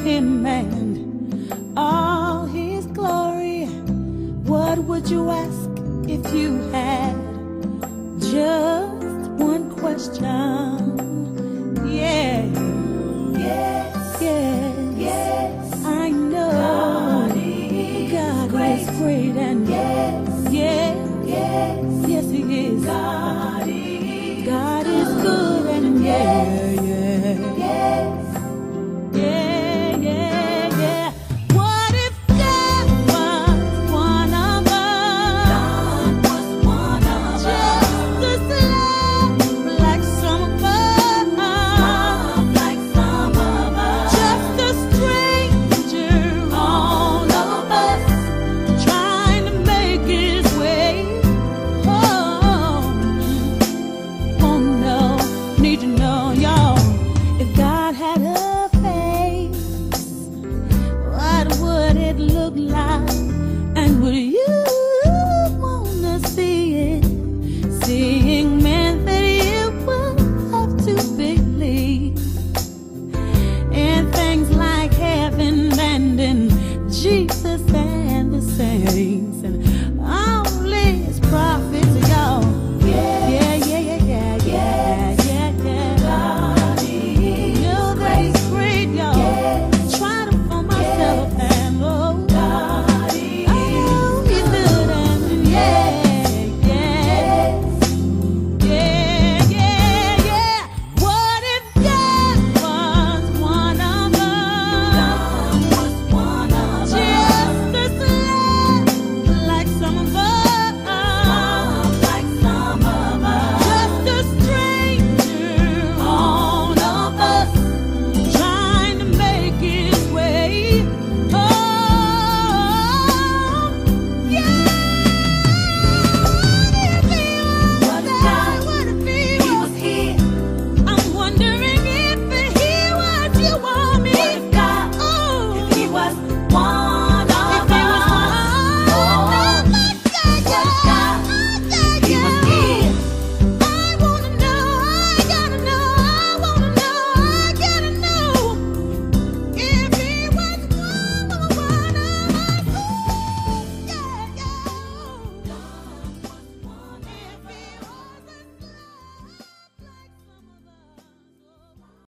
Him and all His glory, what would you ask if you had just one question? Yeah. Yes. Yes. Yes. I know God is great and yes. Yes. Yes. Yes, He is. God is good and yeah. Yeah. Yes. Yeah, yeah, yeah. What if God was one of us? God was one of us. Just as love like some of us. Love like some of us. Just a stranger, all of us, trying to make His way. Oh, oh no, need to know, y'all, if God had a what would it look like?